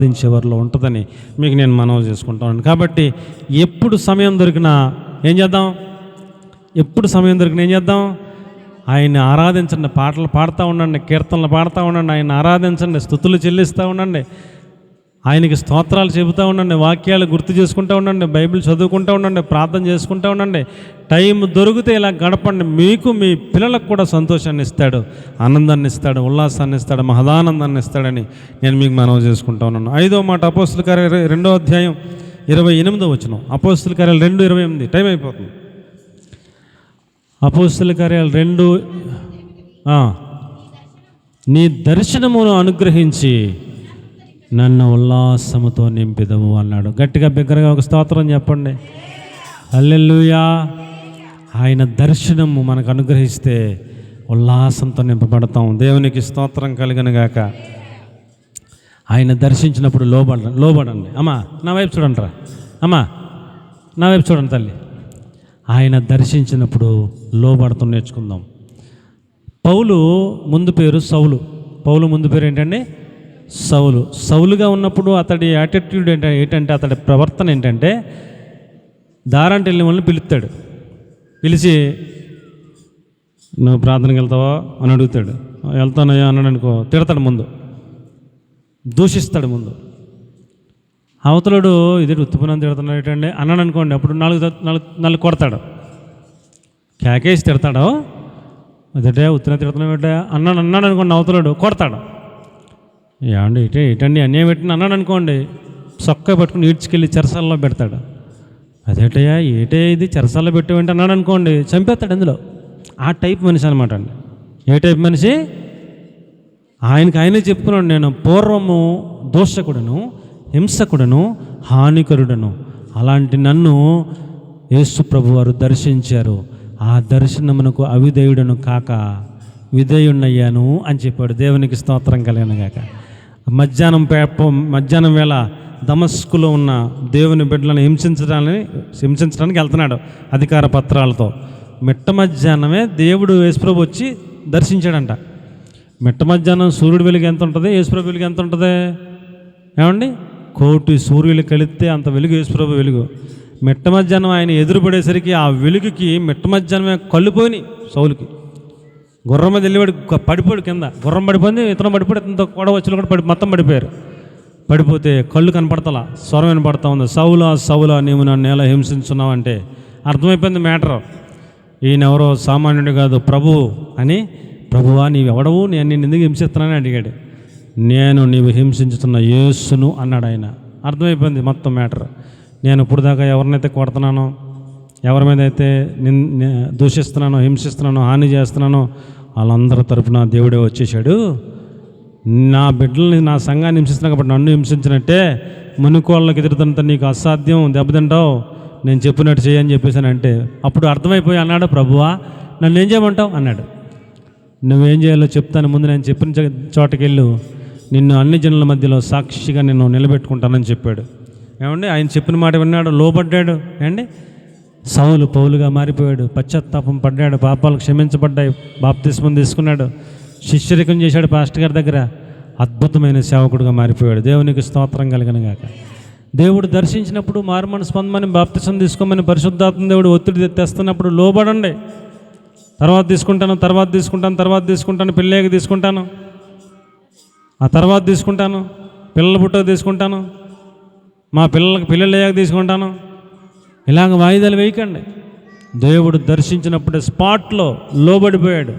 ఆరాధించేవారిలో ఉంటుందని మీకు నేను మనవి చేసుకుంటాను. కాబట్టి ఎప్పుడు సమయం దొరికినా ఏం చేద్దాం? ఎప్పుడు సమయం దొరికినా ఏం చేద్దాం? ఆయన్ని ఆరాధించండి, పాటలు పాడుతూ ఉండండి, కీర్తనలు పాడుతూ ఉండండి, ఆయన ఆరాధించండి, స్తుతులు చెల్లిస్తూ ఉండండి, ఆయనకి స్తోత్రాలు చెబుతూ ఉండండి, వాక్యాలు గుర్తు చేసుకుంటూ ఉండండి, బైబిల్ చదువుకుంటూ ఉండండి, ప్రార్థన చేసుకుంటూ ఉండండి. టైం దొరికితే ఇలా గడపండి. మీకు మీ పిల్లలకు కూడా సంతోషాన్ని ఇస్తాడు, ఆనందాన్ని ఇస్తాడు, ఉల్లాసాన్ని ఇస్తాడు, మహదానందాన్ని ఇస్తాడని నేను మీకు మనవి చేసుకుంటూ ఉన్నాను. 5వ మాట అపోస్తుల కార్యాలు 2వ అధ్యాయం 28వ వచనం. అపోస్తుల కార్యాలు 2:28. టైం అయిపోతుంది. అపోస్తుల కార్యాలు 2 నీ దర్శనమును అనుగ్రహించి నన్ను ఉల్లాసముతో నింపిదవు అన్నాడు. గట్టిగా బిగ్గరగా ఒక స్తోత్రం చెప్పండి. హల్లెలూయా. ఆయన దర్శనము మనకు అనుగ్రహిస్తే ఉల్లాసంతో నింపబడతాం. దేవునికి స్తోత్రం కలుగును గాక. ఆయన దర్శించినప్పుడు లోబడండి. అమ్మా నా వైపు చూడండి రా, అమ్మా నా వైపు చూడండి తల్లి. ఆయన దర్శించినప్పుడు లోబడతాం నేర్చుకుందాం. పౌలు ముందు పేరు సౌలు. పౌలు ముందు పేరు ఏంటండి? సౌలు. సౌలుగా ఉన్నప్పుడు అతడి యాటిట్యూడ్ ఏంటంటే అతడి ప్రవర్తన ఏంటంటే దారంటే వెళ్ళిన వాళ్ళని పిలుస్తాడు. పిలిచి నువ్వు ప్రార్థనకి వెళ్తావా అని అడుగుతాడు. వెళ్తానయ్యా అన్నాడు అనుకో, తిడతాడు, ముందు దూషిస్తాడు. ముందు అవతలుడు ఇది ఉత్తుపునం తిడుతున్నాడు ఏంటండి అన్నాడు అనుకోండి, అప్పుడు నాలుగు కొడతాడు, కేకేసి తిడతాడు. అదే ఉత్తున తిడుతున్నాడు అన్నాడు అనుకోండి, అవతలుడు కొడతాడు. ఏమండి ఇటండి అన్యాయం పెట్టిన అన్నాడు అనుకోండి, సొక్క పట్టుకుని ఈడ్చుకెళ్ళి చెరసాలలో పెడతాడు. అదేటయ్యా ఇది చెరసాలలో పెట్టేవంటే అన్నాడు అనుకోండి, చంపేస్తాడు. అందులో ఆ టైప్ మనిషి అనమాట అండి. ఏ టైప్ మనిషి? ఆయనే చెప్పుకున్నాడు, నేను పూర్వము దోషకుడను, హింసకుడను, హానికరుడను. అలాంటి నన్ను యేసు ప్రభు వారు దర్శించారు. ఆ దర్శనమునకు అవిధేయుడను కాక విధేయుణ్ణయ్యాను అని చెప్పాడు. దేవునికి స్తోత్రం కలిగిన గాక. మధ్యాహ్నం వేళ దమస్కులో ఉన్న దేవుని బిడ్డలను హింసించడానికి వెళ్తున్నాడు అధికార పత్రాలతో. మిట్ట మధ్యాహ్నమే దేవుడు యేసుప్రభు వచ్చి దర్శించాడంట. మిట్ట మధ్యాహ్నం సూర్యుడి వెలుగు ఎంత ఉంటుంది? యేసుప్రభు వెలుగు ఎంత ఉంటుంది? ఏమండి, 1,000,000 సూర్యులు కలిస్తే అంత వెలుగు యేసుప్రభు వెలుగు. మిట్ట మధ్యాహ్నం ఆయన ఎదురుపడేసరికి ఆ వెలుగుకి మిట్ట మధ్యాహ్నమే కళ్ళు పోయినాయి సౌలుకి. గుర్రం మీద వెళ్ళివాడు పడిపోయాడు కింద. గుర్రం పడిపోయింది, ఇతను పడిపోయాడు, ఇతనితో కూడా వచ్చి కూడా మొత్తం పడిపోయారు. పడిపోతే కళ్ళు కనపడతలా, స్వరం వినపడతా ఉంది, సౌలా సౌలా నీవు నన్ను ఎలా హింసించున్నావు అంటే అర్థమైపోయింది మ్యాటర్. ఈయనెవరో సామాన్యుడు కాదు, ప్రభువు అని. ప్రభువా నీవెవడవు, నేను నిన్ను ఎందుకు హింసిస్తున్నానని అడిగాడు. నేను నీవు హింసించుతున్న యేసును అన్నాడు ఆయన. అర్థమైపోయింది మొత్తం మ్యాటర్. నేను ఇప్పుడు దాకా ఎవరినైతే కొడుతున్నానో, ఎవరి మీద అయితే దూషిస్తున్నానో, హింసిస్తున్నానో, హాని చేస్తున్నానో వాళ్ళందరి తరపున దేవుడే వచ్చేసాడు. నా బిడ్డల్ని, నా సంఘాన్ని హింసిస్తున్నాను కాబట్టి నన్ను హింసించినట్టే మునుకోళ్ళకి ఎదురుతుంటే నీకు అసాధ్యం, దెబ్బతింటావు, నేను చెప్పినట్టు చేయని చెప్పేసానంటే అప్పుడు అర్థమైపోయి అన్నాడు, ప్రభువా నన్ను ఏం చేయమంటావు అన్నాడు. నువ్వేం చేయాలో చెప్తాను, ముందు నేను చెప్పిన చోటకి వెళ్ళు, నిన్ను అన్ని జనుల మధ్యలో సాక్షిగా నేను నిలబెట్టుకుంటానని చెప్పాడు. ఏమండి, ఆయన చెప్పిన మాట విన్నాడు, లోబడ్డాడు. ఏమండి, సౌలు పౌలుగా మారిపోయాడు, పశ్చాత్తాపం పడ్డాడు, పాపాలు క్షమించబడ్డాయి, బాప్తిస్మం తీసుకున్నాడు, శిష్యరికం చేశాడు పాస్టర్ గారి దగ్గర, అద్భుతమైన సేవకుడుగా మారిపోయాడు. దేవునికి స్తోత్రం కలుగును గాక. దేవుడు దర్శించినప్పుడు మారుమనసు పొందమని, బాప్తిసం తీసుకోమని పరిశుద్ధాత్మ దేవుడు ఒత్తిడి తెస్తున్నప్పుడు లోబడండి. తర్వాత తీసుకుంటాను, పిల్లకి తీసుకుంటాను, ఆ తర్వాత తీసుకుంటాను, పిల్లల పుట్టకు తీసుకుంటాను, మా పిల్లలు అయ్యాక తీసుకుంటాను, ఇలాగ వాయిదాలు వేయకండి. దేవుడు దర్శించినప్పుడే స్పాట్లో లోబడిపోయాడు.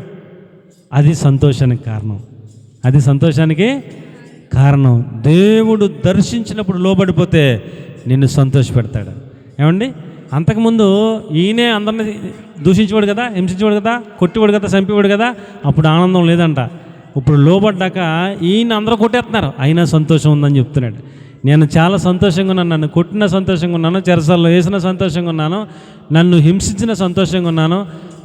అది సంతోషానికి కారణం. దేవుడు దర్శించినప్పుడు లోబడిపోతే నిన్ను సంతోషపెడతాడు. ఏమండి, అంతకుముందు ఈయనే అందరిని దూషించేవాడు కదా, హింసించేవాడు కదా, కొట్టేవాడు కదా, చంపేవాడు కదా, అప్పుడు ఆనందం లేదంట. ఇప్పుడు లోబడ్డాక ఈయన అందరూ కొట్టేస్తున్నారు, అయినా సంతోషం ఉందని చెప్తున్నాడు. నేను చాలా సంతోషంగా ఉన్నాను, నన్ను కొట్టిన సంతోషంగా ఉన్నాను, చెరసాల్లో వేసిన సంతోషంగా ఉన్నాను, నన్ను హింసించిన సంతోషంగా ఉన్నాను,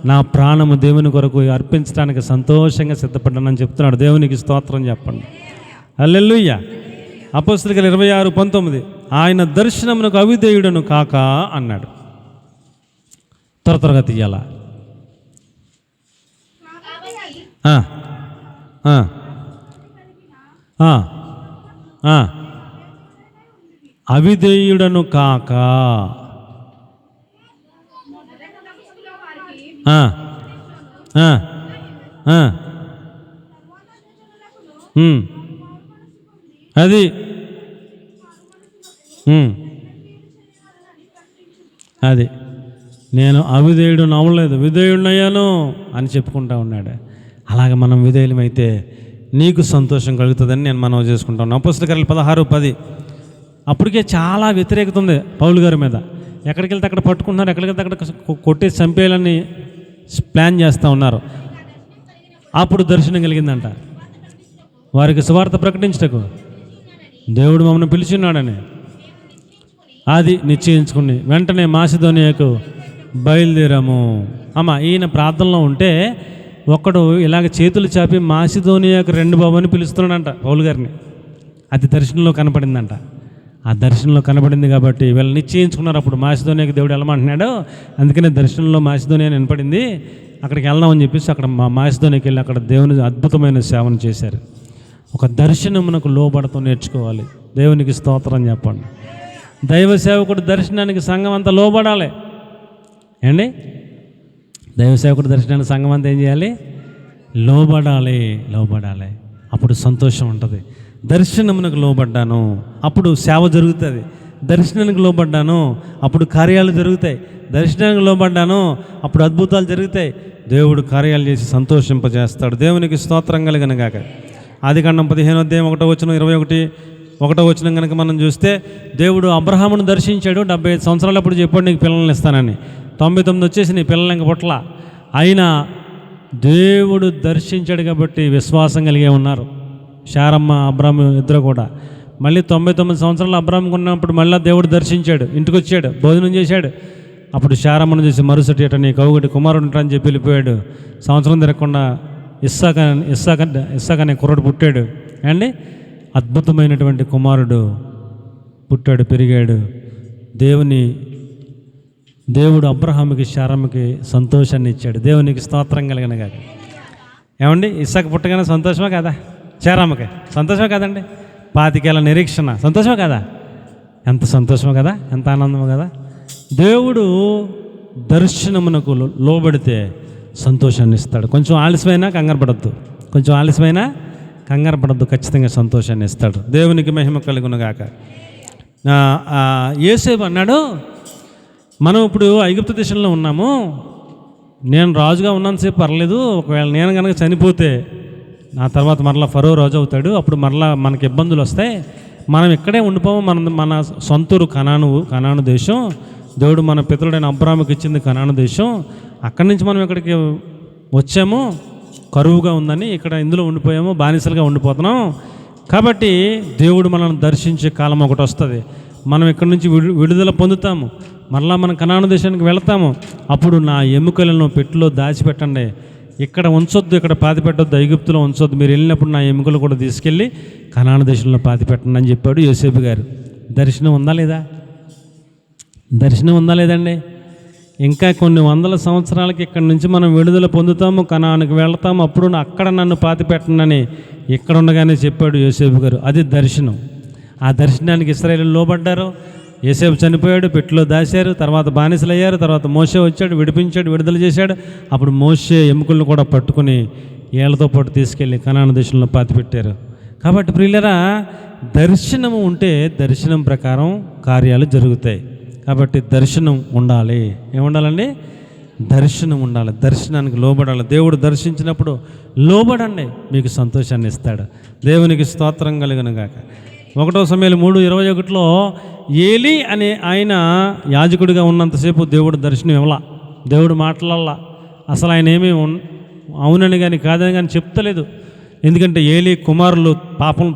నా ప్రాణము దేవుని కొరకు అర్పించడానికి సంతోషంగా సిద్ధపడ్డానని చెప్తున్నాడు. దేవునికి స్తోత్రం చెప్పండి. హల్లెలూయా. అపోస్తలుల కార్యాలు 26:19 ఆయన దర్శనమునకు అవిధేయుడను కాక అన్నాడు. త్వరగా తీయాలా? అవిధేయుడను కాక. ఆ, ఆ, ఆ. అది అది నేను అవిధేయుడు నవ్వలేదు, విధేయుడినయ్యాను అని చెప్పుకుంటా ఉన్నాడు. అలాగే మనం విధేయులమైతే నీకు సంతోషం కలుగుతుందని నేను మనవి చేసుకుంటాను. అపోస్తలుల కార్యాలు 16:10. అప్పటికే చాలా వ్యతిరేకత ఉంది పౌలు గారి మీద. ఎక్కడికి వెళ్తే అక్కడ పట్టుకుంటున్నారు, ఎక్కడికి వెళ్తే అక్కడ కొట్టేసి చంపేయాలని ప్లాన్ చేస్తూ ఉన్నారు. అప్పుడు దర్శనం కలిగిందంట. వారికి సువార్త ప్రకటించటకు దేవుడు మమ్మల్ని పిలిచిన్నాడని అది నిశ్చయించుకుని వెంటనే మాసిదోనియాకు బయలుదేరాము. అమ్మ ఈయన ప్రార్థనలో ఉంటే ఒక్కడు ఇలాగ చేతులు చాపి మాసిదోనియాకు రెండు బాబు అని పిలుస్తున్నాడంట పౌలు గారిని. అది దర్శనంలో కనపడిందంట. ఆ దర్శనంలో కనపడింది కాబట్టి వీళ్ళు నిశ్చయించుకున్నారు. అప్పుడు మాసిదోనియాకి దేవుడు వెళ్ళమంటున్నాడు, అందుకనే దర్శనంలో మాసిదోనియా వినపడింది, అక్కడికి వెళ్దామని చెప్పేసి అక్కడ మాసిదోనియాకి వెళ్ళి అక్కడ దేవుని అద్భుతమైన సేవను చేశారు. ఒక దర్శనమునకు లోబడతో నేర్చుకోవాలి. దేవునికి స్తోత్రం చెప్పండి. దైవ సేవకుడు దర్శనానికి సంఘం అంతా లోబడాలి అండి. దైవ సేవకుడు దర్శనానికి సంఘం అంతా ఏం చేయాలి? లోబడాలి. అప్పుడు సంతోషం ఉంటుంది. దర్శనమునకు లోబడ్డాను, అప్పుడు సేవ జరుగుతుంది. దర్శనానికి లోబడ్డాను, అప్పుడు కార్యాలు జరుగుతాయి. దర్శనానికి లోబడ్డాను, అప్పుడు అద్భుతాలు జరుగుతాయి. దేవుడు కార్యాలు చేసి సంతోషింపజేస్తాడు. దేవునికి స్తోత్రం కలుగును గాక. ఆదికాండం 15:21-21 కనుక మనం చూస్తే దేవుడు అబ్రహామును దర్శించాడు. 75 సంవత్సరాలు అప్పుడు చెప్పాడు నీకు పిల్లల్ని ఇస్తానని. 99 వచ్చేసి నీ పిల్లల్ని ఇంక పుట్ల. అయినా దేవుడు దర్శించాడు కాబట్టి విశ్వాసం కలిగే ఉన్నారు శారమ్మ అబ్రాము ఇద్దరు కూడా. మళ్ళీ 99 సంవత్సరాలు అబ్రాముకు ఉన్నప్పుడు మళ్ళీ దేవుడు దర్శించాడు, ఇంటికి వచ్చాడు, భోజనం చేశాడు. అప్పుడు శారమ్మను చూసి మరుసటి అట నీ కౌగుటి కుమారుడు ఉంటాడని చెప్పి వెళ్ళిపోయాడు. సంవత్సరం తిరగకుండా ఇస్సాక్ అనే కుర్రాడు పుట్టాడు అండి. అద్భుతమైనటువంటి కుమారుడు పుట్టాడు, పెరిగాడు. దేవుడు అబ్రహాముకి శారమ్మకి సంతోషాన్ని ఇచ్చాడు. దేవునికి స్తోత్రం కలిగిన కాక. ఏమండి, ఇస్సాకు పుట్టగానే సంతోషమే కదా? శారమ్మకి సంతోషమే కదండి? 25 ఏళ్ల నిరీక్షణ సంతోషమే కదా? ఎంత సంతోషమే కదా, ఎంత ఆనందమే కదా. దేవుడు దర్శనమునకు లోబడితే సంతోషాన్ని ఇస్తాడు. కొంచెం ఆలస్యమైనా కంగారు పడద్దు, ఖచ్చితంగా సంతోషాన్ని ఇస్తాడు. దేవునికి మహిమ కలుగును గాక. యోసేపు అన్నాడు, మనం ఇప్పుడు ఐగుప్తు దేశంలో ఉన్నాము, నేను రాజుగా ఉన్నంతసేపు పర్లేదు, ఒకవేళ నేను కనుక చనిపోతే నా తర్వాత మరలా ఫరో రాజు అవుతాడు, అప్పుడు మరలా మనకి ఇబ్బందులు వస్తాయి, మనం ఇక్కడే ఉండిపోము. మన సొంతూరు కనాను దేశం, దేవుడు మన పితరుడైన అబ్రాహాముకి ఇచ్చింది కనాను దేశం. అక్కడి నుంచి మనం ఇక్కడికి వచ్చాము, కరువుగా ఉందని ఇక్కడ ఇందులో ఉండిపోయాము, బానిసలుగా ఉండిపోతున్నాం. కాబట్టి దేవుడు మనల్ని దర్శించే కాలం ఒకటి వస్తుంది. మనం ఇక్కడి నుంచి విడుదల పొందుతాము, మరలా మనం కనాను దేశానికి వెళతాము. అప్పుడు నా ఎముకలను పెట్టెలో దాచిపెట్టండి, ఇక్కడ ఉంచొద్దు, ఇక్కడ పాతి పెట్టొద్దు, ఐగుప్తులో ఉంచొద్దు. మీరు వెళ్ళినప్పుడు నా ఎముకలు కూడా తీసుకెళ్ళి కనాను దేశంలో పాతి పెట్టండి అని చెప్పాడు యోసేపు గారు. దర్శనం ఉందా లేదండి? ఇంకా కొన్ని వందల సంవత్సరాలకి ఇక్కడి నుంచి మనం విడుదల పొందుతాము, కనానుకి వెళతాము, అప్పుడు అక్కడ నన్ను పాతి పెట్టండి ఇక్కడ ఉండగానే చెప్పాడు యోసేపు గారు. అది దర్శనం. ఆ దర్శనానికి ఇశ్రాయేలు లోబడ్డారు. యోసేపు చనిపోయాడు, పెట్టెలో దాశారు, తర్వాత బానిసలు అయ్యారు. తర్వాత మోషే వచ్చాడు, విడిపించాడు, విడుదల చేశాడు. అప్పుడు మోషే ఎముకలను కూడా పట్టుకుని ఏళ్లతో పాటు తీసుకెళ్ళి కనాను దేశంలో పాతి పెట్టారు. కాబట్టి ప్రియులరా, దర్శనము ఉంటే దర్శనం ప్రకారం కార్యాలు జరుగుతాయి. కాబట్టి దర్శనం ఉండాలి. ఏముండాలండి? దర్శనం ఉండాలి. దర్శనానికి లోబడాలి. దేవుడు దర్శించినప్పుడు లోబడండి, మీకు సంతోషాన్ని ఇస్తాడు. దేవునికి స్తోత్రం కలుగును గాక. 1 సమూయేలు 3:21 ఏలీ అనే ఆయన యాజకుడిగా ఉన్నంతసేపు దేవుడు దర్శనం ఇవ్వాల, దేవుడు మాట్లాడాల. అసలు ఆయన ఏమీ అవునని కానీ కాదని కానీ చెప్తలేదు. ఎందుకంటే ఏలీ కుమారులు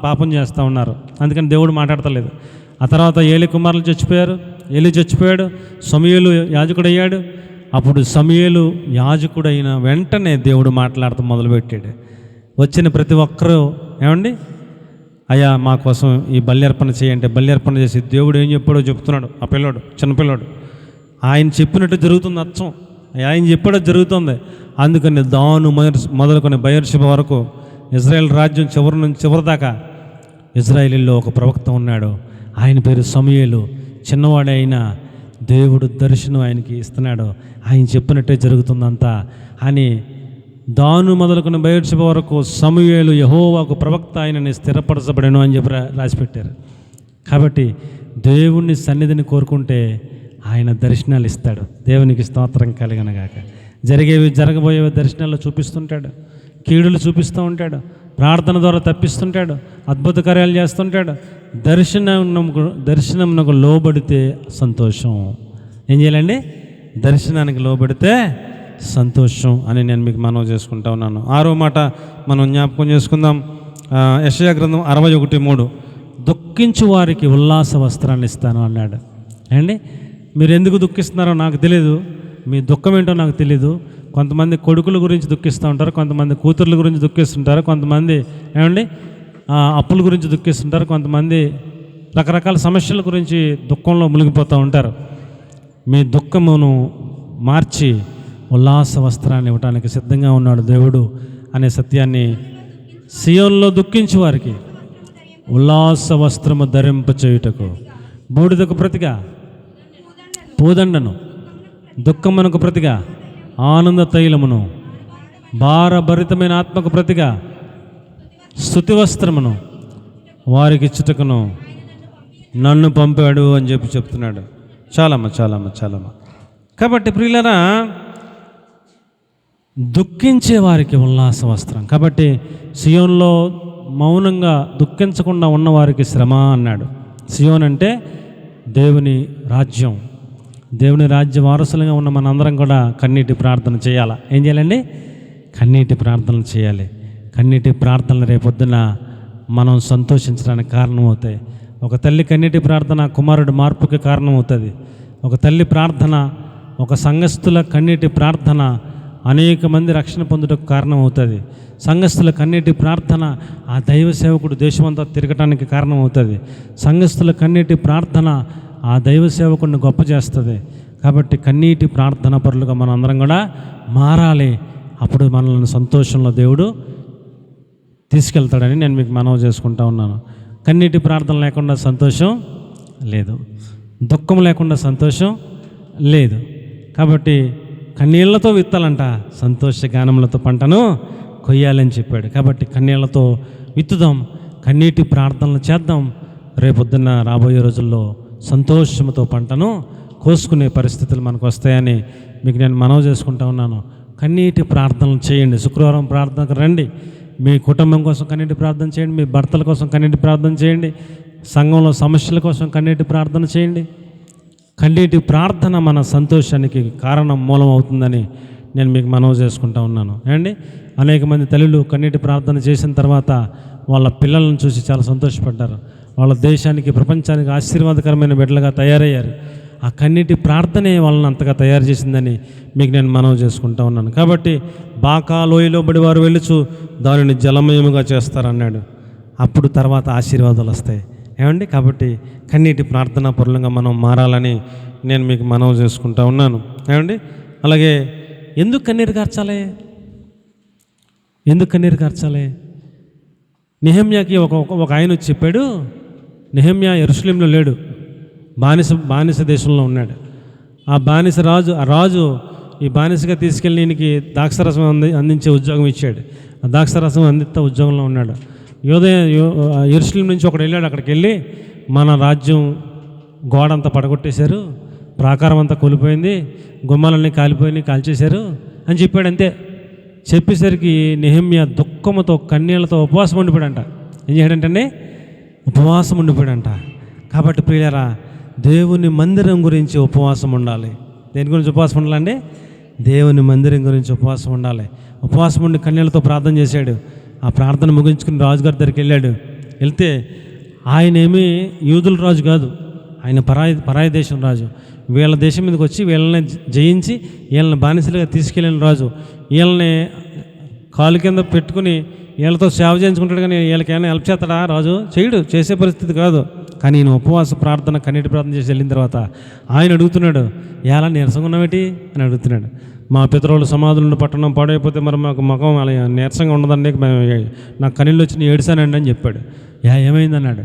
పాపం చేస్తూ ఉన్నారు, అందుకని దేవుడు మాట్లాడతలేదు. ఆ తర్వాత ఏలీ కుమారులు చచ్చిపోయారు, ఏలీ చచ్చిపోయాడు, సమూయేలు యాజకుడయ్యాడు. అప్పుడు సమూయేలు యాజకుడైన వెంటనే దేవుడు మాట్లాడుతూ మొదలుపెట్టాడు. వచ్చిన ప్రతి ఒక్కరూ ఏమండి, అయ్యా మా కోసం ఈ బల్యర్పణ చేయంటే బల్యర్పణ చేసి దేవుడు ఏం చెప్పాడో చెప్తున్నాడు. ఆ పిల్లోడు, చిన్నపిల్లోడు, ఆయన చెప్పినట్టు జరుగుతుంది, అచ్చం ఆయన చెప్పాడో జరుగుతుంది. అందుకని దాను మొదలుకొని బయర్షెబ వరకు ఇజ్రాయెల్ రాజ్యం చివరి నుంచి చివరి దాకా ఇజ్రాయేలీలో ఒక ప్రవక్త ఉన్నాడు. ఆయన పేరు సమూయేలు. చిన్నవాడే అయినా దేవుడు దర్శనం ఆయనకి ఇస్తున్నాడు. ఆయన చెప్పినట్టే జరుగుతుందంతా అని దాను మొదలుకున్న బయర్షెబ వరకు సమూయేలు యెహోవాకు ప్రవక్త ఆయనని స్థిరపరచబడెను అని చెప్పి రాసిపెట్టారు. కాబట్టి దేవుని సన్నిధిని కోరుకుంటే ఆయన దర్శనాలు ఇస్తాడు. దేవునికి స్తోత్రం కలుగునుగాక. జరగబోయేవి దర్శనాల్లో చూపిస్తుంటాడు, కీడులు చూపిస్తూ ఉంటాడు, ప్రార్థన ద్వారా తప్పిస్తుంటాడు, అద్భుత కార్యాలు చేస్తుంటాడు. దర్శనమునకు లోబడితే సంతోషం. ఏం చేయాలండి? దర్శనానికి లోబడితే సంతోషం అని నేను మీకు మనవి చేసుకుంటా ఉన్నాను. 6వ మాట మనం జ్ఞాపకం చేసుకుందాం. యెషయా గ్రంథం 61:3, దుఃఖించు వారికి ఉల్లాస వస్త్రాన్ని ఇస్తాను అన్నాడు. అండి, మీరు ఎందుకు దుఃఖిస్తున్నారో నాకు తెలియదు, మీ దుఃఖం ఏంటో నాకు తెలీదు. కొంతమంది కొడుకుల గురించి దుఃఖిస్తూ ఉంటారు, కొంతమంది కూతుర్ల గురించి దుఃఖిస్తుంటారు, కొంతమంది ఏమండి అప్పుల గురించి దుఃఖిస్తుంటారు, కొంతమంది రకరకాల సమస్యల గురించి దుఃఖంలో మునిగిపోతూ ఉంటారు. మీ దుఃఖమును మార్చి ఉల్లాస వస్త్రాన్ని ఇవ్వడానికి సిద్ధంగా ఉన్నాడు దేవుడు అనే సత్యాన్ని సియోన్లో దుఃఖించే వారికి ఉల్లాస వస్త్రము ధరింపచేయుటకు, బూడిదకు ప్రతిగా పూదండను, దుఃఖమునకు ప్రతిగా ఆనంద తైలమును, భారభరితమైన ఆత్మకు ప్రతిగా స్తుతి వస్త్రమును వారికి ఇచ్చుటకును నన్ను పంపాడు అని చెప్తున్నాడు. చాలమ్మ. కాబట్టి ప్రియులారా, దుఃఖించే వారికి ఉల్లాస వస్త్రం. కాబట్టి సియోన్లో మౌనంగా దుఃఖించకుండా ఉన్నవారికి శ్రమ అన్నాడు. సియోన్ అంటే దేవుని రాజ్యం. దేవుని రాజ్య వారసులుగా ఉన్న మనందరం కూడా కన్నీటి ప్రార్థన చేయాలా? ఏం చేయాలండి? కన్నీటి ప్రార్థనలు చేయాలి. కన్నీటి ప్రార్థనలు రేపొద్దున మనం సంతోషించడానికి కారణమవుతాయి. ఒక తల్లి కన్నీటి ప్రార్థన కుమారుడి మార్పుకి కారణమవుతుంది. ఒక తల్లి ప్రార్థన, ఒక సంఘస్థుల కన్నీటి ప్రార్థన అనేక మంది రక్షణ పొందుటకు కారణమవుతుంది. సంఘస్థుల కన్నీటి ప్రార్థన ఆ దైవ సేవకుడు దేశమంతా తిరగటానికి కారణమవుతుంది. సంఘస్థుల కన్నీటి ప్రార్థన ఆ దైవ సేవకుడిని గొప్ప చేస్తుంది. కాబట్టి కన్నీటి ప్రార్థన పరులుగా మనం అందరం కూడా మారాలి. అప్పుడు మనల్ని సంతోషంలో దేవుడు తీసుకెళ్తాడని నేను మీకు మనవి చేసుకుంటా ఉన్నాను. కన్నీటి ప్రార్థన లేకుండా సంతోషం లేదు, దుఃఖం లేకుండా సంతోషం లేదు. కాబట్టి కన్నీళ్లతో విత్తాలంట, సంతోష గానములతో పంటను కొయ్యాలని చెప్పాడు. కాబట్టి కన్నీళ్లతో విత్తుదాం, కన్నీటి ప్రార్థనలు చేద్దాం. రేపొద్దున్న రాబోయే రోజుల్లో సంతోషంతో పంటను కోసుకునే పరిస్థితులు మనకు వస్తాయని మీకు నేను మనవి చేసుకుంటా ఉన్నాను. కన్నీటి ప్రార్థనలు చేయండి. శుక్రవారం ప్రార్థనకు రండి. మీ కుటుంబం కోసం కన్నీటి ప్రార్థన చేయండి, మీ భర్తల కోసం కన్నీటి ప్రార్థన చేయండి, సంఘంలో సమస్యల కోసం కన్నీటి ప్రార్థన చేయండి. కన్నీటి ప్రార్థన మన సంతోషానికి కారణం మూలం అవుతుందని నేను మీకు మనవి చేసుకుంటా ఉన్నాను. ఏమండి, అనేక మంది తల్లులు కన్నీటి ప్రార్థన చేసిన తర్వాత వాళ్ళ పిల్లలను చూసి చాలా సంతోషపడ్డారు. వాళ్ళ దేశానికి, ప్రపంచానికి ఆశీర్వాదకరమైన బిడ్డలుగా తయారయ్యారు. ఆ కన్నీటి ప్రార్థనే వాళ్ళని అంతగా తయారు చేసిందని మీకు నేను మనవి చేసుకుంటా ఉన్నాను. కాబట్టి బాకా లోయలో బడి వారు వెళ్ళుచు దానిని జలమయముగా చేస్తారన్నాడు. అప్పుడు తర్వాత ఆశీర్వాదాలు వస్తాయి. ఏమండి, కాబట్టి కన్నీటి ప్రార్థనా పరులంగా మనం మారాలని నేను మీకు మనవి చేసుకుంటా ఉన్నాను. ఏమండి, అలాగే ఎందుకు కన్నీరు కార్చాలి? ఎందుకు కన్నీరు కార్చాలి? నెహెమ్యాకి ఒక ఆయన వచ్చి చెప్పాడు. నెహెమ్యా యెరూషలేములో లేడు, బానిస దేశంలో ఉన్నాడు. ఆ రాజు ఈ బానిసగా తీసుకెళ్ళి ఈయనకి ద్రాక్షరసం అందించే ఉద్యోగం ఇచ్చాడు. ఆ ద్రాక్షరసం అందిస్తా ఉద్యోగంలో ఉన్నాడు. యెరూషలేము నుంచి ఒకడు వెళ్ళాడు. అక్కడికి వెళ్ళి మన రాజ్యం గోడ అంతా పడగొట్టేశారు, ప్రాకారం అంతా కూలిపోయింది, గుమ్మాలన్నీ కాల్చేశారు అని చెప్పాడు. అంతే. చెప్పేసరికి నెహెమ్యా దుఃఖముతో కన్నీళ్లతో ఉపవాసం ఉండిపోయాడంట. ఏం చేయడంటే ఉపవాసం ఉండిపోయాడంట. కాబట్టి ప్రియులారా, దేవుని మందిరం గురించి ఉపవాసం ఉండాలి. దేని గురించి ఉపవాసం ఉండాలండి? దేవుని మందిరం గురించి ఉపవాసం ఉండాలి. ఉపవాసం ఉండి కన్నీళ్లతో ప్రార్థన చేశాడు. ఆ ప్రార్థన ముగించుకుని రాజుగారి దగ్గరికి వెళ్ళాడు. వెళ్తే ఆయన ఏమీ యూదుల రాజు కాదు, ఆయన పరాయి దేశం రాజు. వీళ్ళ దేశం మీదకి వచ్చి వీళ్ళని జయించి వీళ్ళని బానిసలుగా తీసుకెళ్ళిన రాజు. వీళ్ళని కాలు కింద పెట్టుకుని వీళ్ళతో సేవ చేయించుకుంటాడు. కానీ వీళ్ళకి ఏమైనా హెల్ప్ చేస్తాడా రాజు? చేయడు, చేసే పరిస్థితి కాదు. కానీ నేను ఉపవాస ప్రార్థన, కన్నీటి ప్రార్థన చేసి వెళ్ళిన తర్వాత ఆయన అడుగుతున్నాడు, ఎలా నీరసంగా ఉన్నావేటి అని అడుగుతున్నాడు. మా పితరుల సమాధులను పట్టణం పాడైపోతే మరి మాకు ముఖం అలా నీరసంగా ఉండదండి, నాకు కన్నీళ్ళు వచ్చి ఏడుసానండి అని చెప్పాడు. ఏమైంది అన్నాడు.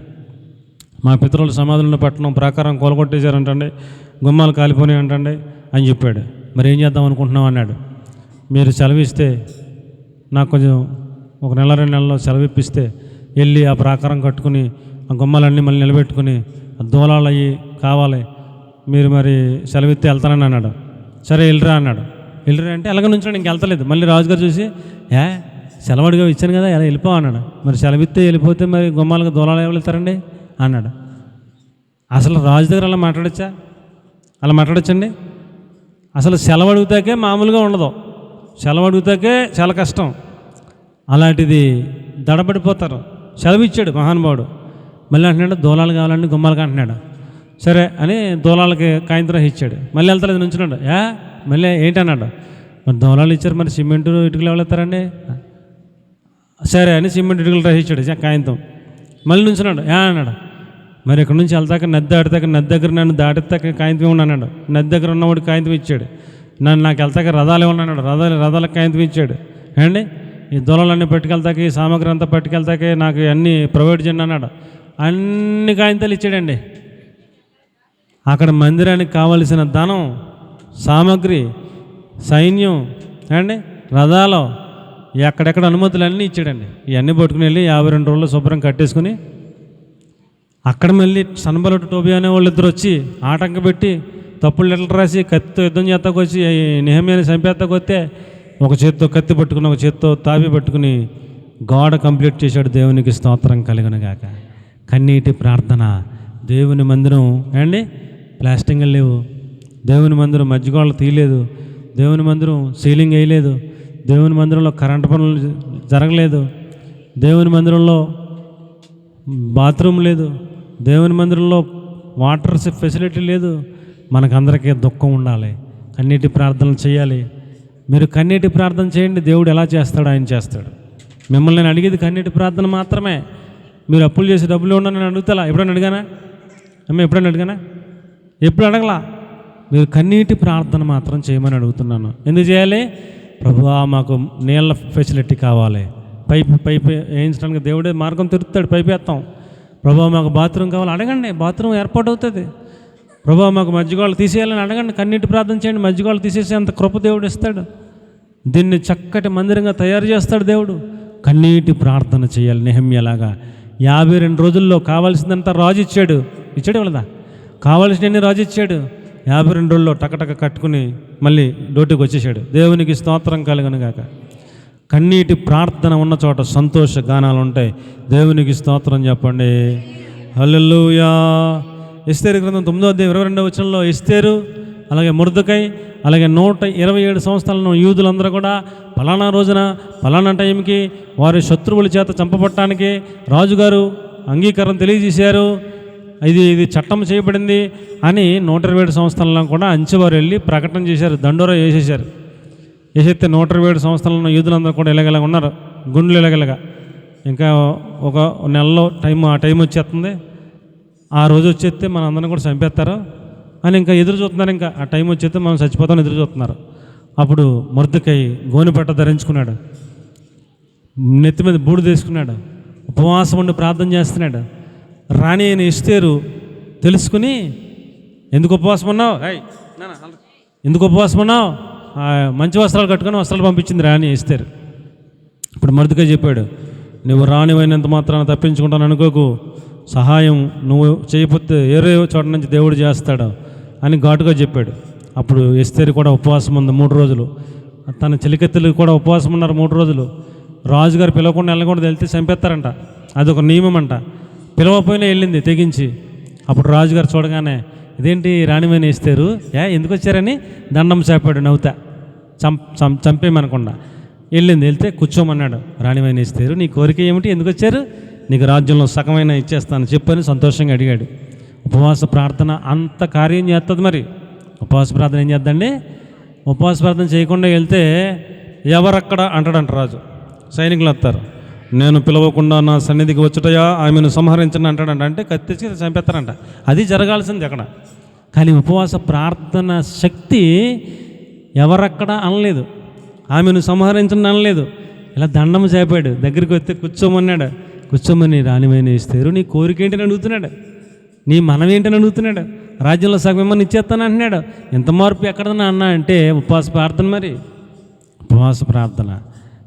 మా పితరుల సమాధులను పట్టణం ప్రాకారం కూలగొట్టేశారంటండి, గుమ్మాలు కాలిపోయినాయి అంటండి అని చెప్పాడు. మరి ఏం చేద్దాం అనుకుంటున్నాం అన్నాడు. మీరు సెలవిస్తే నాకు కొంచెం ఒక నెల 2 నెలల్లో సెలవు ఇప్పిస్తే వెళ్ళి ఆ ప్రాకారం కట్టుకుని ఆ గుమ్మాలన్నీ మళ్ళీ నిలబెట్టుకుని దూలాలు అయ్యి కావాలి, మీరు మరి సెలవిస్తే వెళ్తానని అన్నాడు. సరే వెళ్ళిరా అన్నాడు. వెళ్ళిరా అంటే అలాగే నుంచాడు, ఇంక వెళ్తలేదు. మళ్ళీ రాజుగారు చూసి సెలవుడిగా ఇచ్చాను కదా ఎలా వెళ్ళిపోవు అన్నాడు. మరి సెలవిస్తే వెళ్ళిపోతే మరి గుమ్మాలకు దూలాలు ఎవరు వెళ్తారండి అన్నాడు. అసలు రాజు దగ్గర అలా మాట్లాడచ్చా? అలా మాట్లాడచ్చండి? అసలు సెలవు అడుగుతాకే మామూలుగా ఉండదు, సెలవు అడుగుతాకే చాలా కష్టం. అలాంటిది దడబడిపోతారు. సెలవు ఇచ్చాడు మహానుభావుడు. మళ్ళీ అంటున్నాడు దూలాలు కావాలండి గుమ్మాలకు అంటున్నాడు. సరే అని దూలాలకి కాయింత్రం ఇచ్చాడు. మళ్ళీ వెళ్తారు నుంచున్నాడు. మళ్ళీ ఏంటన్నాడు. మరి దూలాలు ఇచ్చారు, మరి సిమెంటు ఇటుకలు ఎవరు వెళ్తారండి? సరే అని సిమెంట్ ఇటుకలు రాసిచ్చాడు కాయింతం. మళ్ళీ నుంచున్నాడు. అన్నాడు. మరి ఇక్కడ నుంచి వెళ్తాక నది దాటితాక నది దగ్గర నన్ను దాటితాక కాయింతం ఇవ్వండి అన్నాడు. నది దగ్గర ఉన్నవాడు కాయింతం ఇచ్చాడు. నాకు వెళ్తాక రథాలు ఇవ్వండి అన్నాడు. రథాలకు కాయింతం ఇచ్చాడు. అండి ఈ దూలాలన్నీ పట్టుకెళ్తాకి ఈ సామాగ్రి అంతా పట్టుకెళ్తాకే నాకు అన్నీ ప్రొవైడ్ చేయండి అన్నాడు. అన్ని కాయింతాలు ఇచ్చాడండి. అక్కడ మందిరానికి కావలసిన ధనం, సామాగ్రి, సైన్యం అండి, రథాలు, ఎక్కడెక్కడ అనుమతులు అన్నీ ఇచ్చాడండి. ఇవన్నీ పట్టుకుని వెళ్ళి 52 రోజులు శుభ్రం కట్టేసుకుని అక్కడ మళ్ళీ సన్బలటు టోబియా అనే వాళ్ళు ఇద్దరు వచ్చి ఆటంకం పెట్టి తప్పుడు లెటర్లు రాసి కత్తితో యుద్ధం చేస్తాకు వచ్చి నెహెమ్యాని చంపేస్తాకు వస్తే ఒక చేత్తో కత్తి పట్టుకుని ఒక చేత్తో తాపి పట్టుకుని గోడ కంప్లీట్ చేశాడు. దేవునికి స్తోత్రం కలుగును గాక. కన్నీటి ప్రార్థన. దేవుని మందిరం అండి ప్లాస్టింగ్లు లేవు, దేవుని మందిరం మధ్యగోడలు తీయలేదు, దేవుని మందిరం సీలింగ్ వేయలేదు, దేవుని మందిరంలో కరెంటు పనులు జరగలేదు, దేవుని మందిరంలో బాత్రూమ్ లేదు, దేవుని మందిరంలో వాటర్ ఫెసిలిటీ లేదు. మనకందరికీ దుఃఖం ఉండాలి, కన్నీటి ప్రార్థనలు చేయాలి. మీరు కన్నీటి ప్రార్థన చేయండి, దేవుడు ఎలా చేస్తాడో ఆయన చేస్తాడు. మిమ్మల్ని నేను అడిగేది కన్నీటి ప్రార్థన మాత్రమే. మీరు అప్పులు చేసి డబ్బులు ఉండని నేను అడుగుతా ఎప్పుడైనా అడిగానా? ఎప్పుడైనా అడిగానా? ఎప్పుడు అడగలా. మీరు కన్నీటి ప్రార్థన మాత్రం చేయమని అడుగుతున్నాను. ఎందుకు చేయాలి? ప్రభువా మాకు నీళ్ళ ఫెసిలిటీ కావాలి, పైపు వేయించడానికి దేవుడే మార్గం తిరుగుతాడు, పైపు వేస్తాం. ప్రభువా మాకు బాత్రూమ్ కావాలి, అడగండి, బాత్రూమ్ ఏర్పాటు అవుతుంది. ప్రభువా మాకు మధ్యగోళ్ళు తీసేయాలని అడగండి, కన్నీటి ప్రార్థన చేయండి, మధ్యగోళ్ళు తీసేసి అంత కృప దేవుడు ఇస్తాడు. దీన్ని చక్కటి మందిరంగా తయారు చేస్తాడు దేవుడు. కన్నీటి ప్రార్థన చేయాలి. నెహెమ్యాలాగా 52 రోజుల్లో కావాల్సిందంతా రాజు ఇచ్చాడు వాళ్ళదా కావాల్సినన్ని రాజు ఇచ్చాడు. 52 రోజుల్లో టకటక కట్టుకుని మళ్ళీ డ్యూటీకి వచ్చేసాడు. దేవునికి స్తోత్రం కలుగును గాక. కన్నీటి ప్రార్థన ఉన్న చోట సంతోష గానాలు ఉంటాయి. దేవునికి స్తోత్రం చెప్పండి. హల్లెలూయా. ఎస్తేరు గ్రంథం 9వ అధ్యాయం 22వ వచనంలో ఎస్తేరు అలాగే మొర్దెకై అలాగే 127 సంవత్సరాలను యూదులందరూ కూడా ఫలానా రోజున ఫలానా టైంకి వారి శత్రువుల చేత చంపబట్టడానికి రాజుగారు అంగీకారం తెలియజేశారు, ఇది చట్టం చేయబడింది అని 127 సంవత్సరాలను కూడా అంచెవారు వెళ్ళి ప్రకటన చేశారు, దండోరా వేసేశారు. వేసేస్తే 127 సంవత్సరాలను యూదులందరూ కూడా ఇలాగ ఉన్నారు, గుండెలు ఇలాగలగా. ఇంకా ఒక నెలలో ఆ టైం వచ్చేస్తుంది, ఆ రోజు వచ్చేస్తే మన అందరం కూడా చంపేస్తారు అని ఇంకా ఎదురు చూస్తున్నారు. ఇంకా ఆ టైం వచ్చేస్తే మనం చచ్చిపోతామని ఎదురు చూస్తున్నారు. అప్పుడు మొర్దెకై గోనెపట్ట ధరించుకున్నాడు, నెత్తి మీద బూడు తీసుకున్నాడు, ఉపవాసం ఉండి ప్రార్థన చేస్తున్నాడు. రాణి అయిన ఎస్తేరు తెలుసుకుని ఎందుకు ఉపవాసం ఉన్నావు, ఎందుకు ఉపవాసం ఉన్నావు, మంచి వస్త్రాలు కట్టుకొని వస్త్రాలు పంపించింది రాణి ఎస్తేరు. ఇప్పుడు మొర్దెకై చెప్పాడు, నువ్వు రాణివైనంత మాత్రాన తప్పించుకుంటాను అనుకోకు, సహాయం నువ్వు చేయకపోతే ఏరే చోట నుంచి దేవుడు చేస్తాడు అని ఘాటుగా చెప్పాడు. అప్పుడు ఎస్తేరు కూడా ఉపవాసం ఉంది 3 రోజులు, తన చెలికత్తెలు కూడా ఉపవాసం ఉన్నారు 3 రోజులు. రాజుగారు పిలవకుండా వెళ్ళకూడదు, వెళ్తే చంపేస్తారంట, అదొక నియమం అంట. పిలవపోయినా వెళ్ళింది తెగించి. అప్పుడు రాజుగారు చూడగానే ఇదేంటి రాణిమైన ఎస్తేరు ఎందుకు వచ్చారని దండం చేపాడు నవ్వుతా, చంపేయమనకుండా. వెళ్తే కూర్చోమన్నాడు. రాణిమైన ఎస్తేరు నీ కోరిక ఏమిటి, ఎందుకు వచ్చారు, నీకు రాజ్యంలో సగమైన ఇచ్చేస్తాను చెప్పని సంతోషంగా అడిగాడు. ఉపవాస ప్రార్థన అంత కార్యం చేస్తుంది. మరి ఉపవాస ప్రార్థన ఏం చేద్దండి? ఉపవాస ప్రార్థన చేయకుండా వెళ్తే ఎవరక్కడ అంటాడంట రాజు. సైనికులు వస్తారు, నేను పిలవకుండా నా సన్నిధికి వచ్చుటయా ఆమెను సంహరించండి అంటాడంట. అంటే కత్తిచ్చి చంపేస్తారంట. అది జరగాల్సింది అక్కడ. కానీ ఉపవాస ప్రార్థన శక్తి ఎవరక్కడ అనలేదు, ఆమెను సంహరించండి అనలేదు, ఇలా దండం చేపాడు. దగ్గరికి వస్తే కూర్చోమన్నాడు. కూర్చోమని రాణిమైన ఎస్తేరు నీ కోరిక ఏంటని అడుగుతున్నాడు. నీ మనం ఏంటని అడుగుతున్నాడు. రాజ్యంలో సగం ఏమన్నా ఇచ్చేస్తాను అంటున్నాడు. ఎంత మార్పు ఎక్కడన్నా అన్నా అంటే ఉపవాస ప్రార్థన, మరి ఉపవాస ప్రార్థన.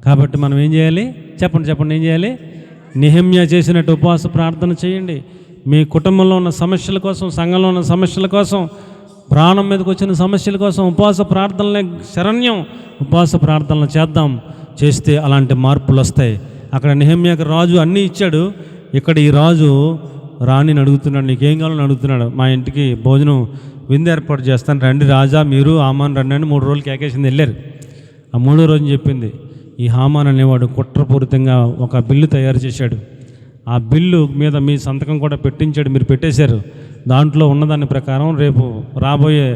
కాబట్టి మనం ఏం చేయాలి చెప్పండి ఏం చేయాలి? నెహెమ్యా చేసినట్టు ఉపవాస ప్రార్థన చేయండి. మీ కుటుంబంలో ఉన్న సమస్యల కోసం, సంఘంలో ఉన్న సమస్యల కోసం, ప్రాణం మీదకి వచ్చిన సమస్యల కోసం ఉపవాస ప్రార్థనలే శరణ్యం. ఉపవాస ప్రార్థనలు చేద్దాం. చేస్తే అలాంటి మార్పులు వస్తాయి. అక్కడ నెహెమ్యాకి రాజు అన్నీ ఇచ్చాడు. ఇక్కడ ఈ రాజు రాణిని అడుగుతున్నాడు, నీకేం కావాలని అడుగుతున్నాడు. మా ఇంటికి భోజనం విందు ఏర్పాటు చేస్తాను, రండి రాజా, మీరు హామాన్ రండి అని 3 రోజులు కేకేసింది. వెళ్ళారు. ఆ 3వ రోజు చెప్పింది, ఈ హామాన్ అనేవాడు కుట్రపూరితంగా ఒక బిల్లు తయారు చేశాడు. ఆ బిల్లు మీద మీ సంతకం కూడా పెట్టించాడు, మీరు పెట్టేశారు. దాంట్లో ఉన్నదాని ప్రకారం రేపు రాబోయే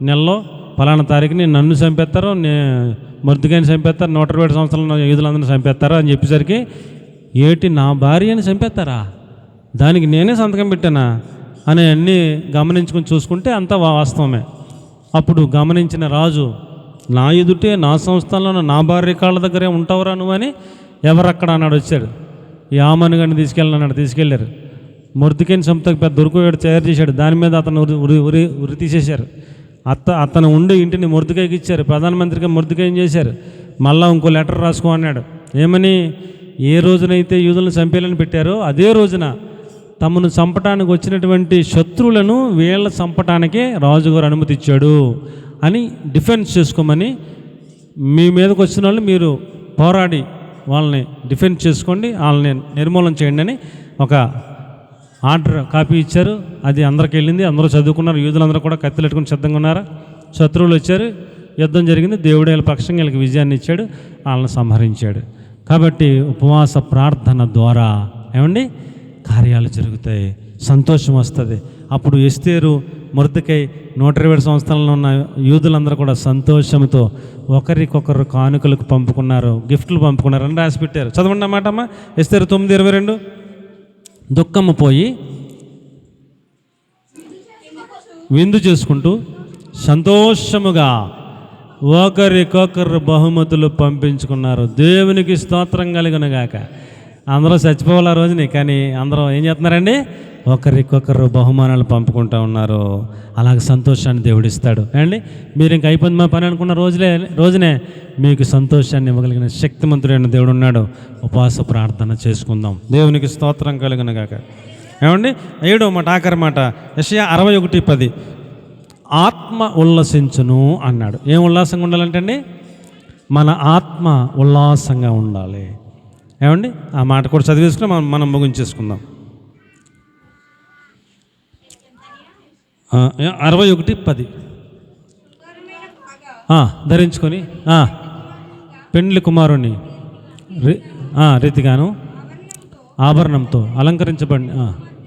నెలలో ఫలానా తారీఖుని నన్ను చంపేస్తారు, మొర్దెకైని చంపేస్తారు, 120 సంవత్సరాల యూదులందరినీ చంపేస్తారు అని చెప్పేసరికి, ఏటి నా భార్యని చంపేస్తారా, దానికి నేనే సంతకం పెట్టానా అని అన్నీ గమనించుకొని చూసుకుంటే అంతా వాస్తవమే. అప్పుడు గమనించిన రాజు, నా ఎదుటే నా సంస్థల్లో నా భార్య కాళ్ళ దగ్గరే ఉంటావురా నువ్వు అని ఎవరక్కడ అన్నాడు. వచ్చాడు. ఈ హామాను గారిని తీసుకెళ్ళినాడు. తీసుకెళ్ళారు. మొర్దెకైని చంపుతాకు పెద్ద దొరుకువేడు తయారు చేశాడు. దాని మీద అతను ఉరి తీసేశారు. అతను ఉండే ఇంటిని మొర్దెకైకి ఇచ్చారు. ప్రధానమంత్రిగా మొర్దెకైని చేశారు. మళ్ళా ఇంకో లెటర్ రాసుకో అన్నాడు. ఏమని? ఏ రోజునైతే యూదులను చంపేయాలని పెట్టారో అదే రోజున తమను చంపటానికి వచ్చినటువంటి శత్రువులను వీళ్ళ చంపటానికే రాజుగారు అనుమతి ఇచ్చాడు అని డిఫెన్స్ చేసుకోమని, మీ మీదకి వచ్చిన వాళ్ళు మీరు పోరాడి వాళ్ళని డిఫెన్స్ చేసుకోండి, వాళ్ళని నిర్మూలన చేయండి అని ఒక ఆర్డర్ కాపీ ఇచ్చారు. అది అందరికి వెళ్ళింది. అందరూ చదువుకున్నారు. యూదులందరూ కూడా కత్తులు పెట్టుకుని సిద్ధంగా ఉన్నారు. శత్రువులు వచ్చారు, యుద్ధం జరిగింది. దేవుడు వీళ్ళ పక్షంగా వీళ్ళకి విజయాన్ని ఇచ్చాడు, వాళ్ళని సంహరించాడు. కాబట్టి ఉపవాస ప్రార్థన ద్వారా ఏమండి కార్యాలు జరుగుతాయి, సంతోషం వస్తుంది. అప్పుడు ఎస్తేరు, మొర్దెకై 120 సంవత్సరాల్లో ఉన్న యూదులందరూ కూడా సంతోషంతో ఒకరికొకరు కానుకలకు పంపుకున్నారు, గిఫ్ట్లు పంపుకున్నారు అని రాసి పెట్టారు. చదవండి అన్నమాట అమ్మ. ఎస్తేరు 9:22. దుఃఖము పోయి విందు చేసుకుంటూ సంతోషముగా ఒకరికొకరు బహుమతులు పంపించుకున్నారు. దేవునికి స్తోత్రం కలుగునుగాక. అందరూ చచ్చిపోవాలి ఆ రోజుని, కానీ అందరూ ఏం చేస్తున్నారండి? ఒకరికొకరు బహుమానాలు పంపుకుంటూ ఉన్నారు. అలాగే సంతోషాన్ని దేవుడిస్తాడు అండి. మీరు ఇంక అయిపోయింది మా పని అనుకున్న రోజునే మీకు సంతోషాన్ని ఇవ్వగలిగిన శక్తిమంతుడైన దేవుడు ఉన్నాడు. ఉపవాస ప్రార్థన చేసుకుందాం. దేవునికి స్తోత్రం కలుగునుగాక. ఏమండి 7వ మాట, ఆఖరి మాట, యెషయా 61:10. ఆత్మ ఉల్లసించును అన్నాడు. ఏం ఉల్లాసంగా ఉండాలంటే అండి, మన ఆత్మ ఉల్లాసంగా ఉండాలి. ఏమండి ఆ మాట కూడా చదివేసుకుని మనం ముగించేసుకుందాం. 61:10 ధరించుకొని పెండ్లి కుమారుని రీతిగాను ఆభరణంతో అలంకరించబడి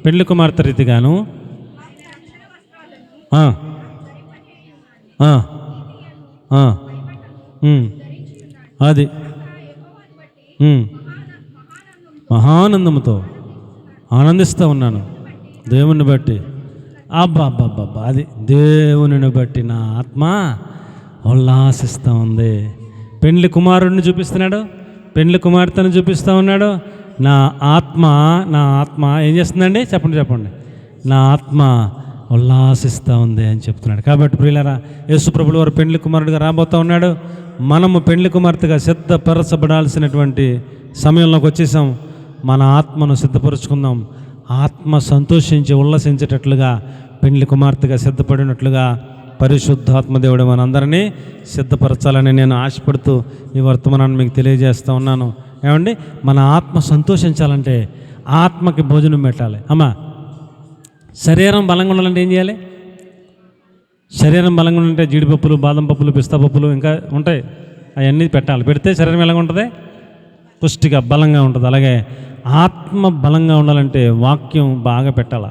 పెండ్లి కుమార్తె రీతిగాను అది మహానందముతో ఆనందిస్తూ ఉన్నాను దేవుని బట్టి. అబ్బాబ్బాబ్బా, అది దేవుని బట్టి నా ఆత్మ ఉల్లాసిస్తూ ఉంది. పెండ్లి కుమారుడిని చూపిస్తున్నాడు, పెండ్లి కుమార్తెను చూపిస్తూ ఉన్నాడు. నా ఆత్మ ఏం చేస్తుందండి? చెప్పండి. నా ఆత్మ ఉల్లాసిస్తూ ఉంది అని చెప్తున్నాడు. కాబట్టి ప్రియులారా, యేసు ప్రభువు వారు పెండ్లి కుమారుడిగా రాబోతూ ఉన్నాడు. మనము పెండ్లి కుమార్తెగా సిద్ధపరచబడాల్సినటువంటి సమయంలోకి వచ్చేసాం. మన ఆత్మను సిద్ధపరుచుకుందాం. ఆత్మ సంతోషించి ఉల్లసించేటట్లుగా, పెండ్లి కుమార్తెగా సిద్ధపడినట్లుగా పరిశుద్ధాత్మ దేవుడు మనందరినీ సిద్ధపరచాలని నేను ఆశపడుతూ ఈ వర్తమానాన్ని మీకు తెలియజేస్తూ ఉన్నాను. ఏమండి, మన ఆత్మ సంతోషించాలంటే ఆత్మకి భోజనం పెట్టాలి. అమ్మా, శరీరం బలంగా ఉండాలంటే ఏం చేయాలి? శరీరం బలంగా ఉంటే జీడిపప్పులు, బాదం పప్పులు, పిస్తా పప్పులు ఇంకా ఉంటాయి, అవన్నీ పెట్టాలి. పెడితే శరీరం ఎలాగ ఉంటుంది? పుష్టిగా బలంగా ఉంటుంది. అలాగే ఆత్మ బలంగా ఉండాలంటే వాక్యం బాగా పెట్టాలి.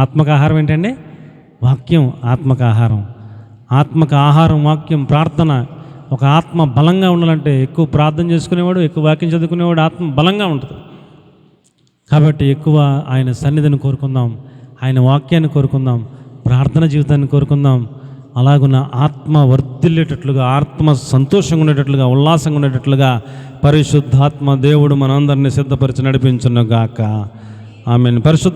ఆత్మక ఆహారం ఏంటండి? వాక్యం ఆత్మక ఆహారం. ఆత్మక ఆహారం వాక్యం, ప్రార్థన. ఒక ఆత్మ బలంగా ఉండాలంటే ఎక్కువ ప్రార్థన చేసుకునేవాడు, ఎక్కువ వాక్యం చదువుకునేవాడు ఆత్మ బలంగా ఉంటుంది. కాబట్టి ఎక్కువ ఆయన సన్నిధిని కోరుకుందాం, ఆయన వాక్యాన్ని కోరుకుందాం, ప్రార్థన జీవితాన్ని కోరుకుందాం. అలాగున్న ఆత్మ వర్ధిల్లేటట్లుగా, ఆత్మ సంతోషంగా ఉండేటట్లుగా, ఉల్లాసంగా ఉండేటట్లుగా పరిశుద్ధాత్మ దేవుడు మనందరినీ సిద్ధపరిచి నడిపించును గాక. ఆమేన్. పరిశుద్ధ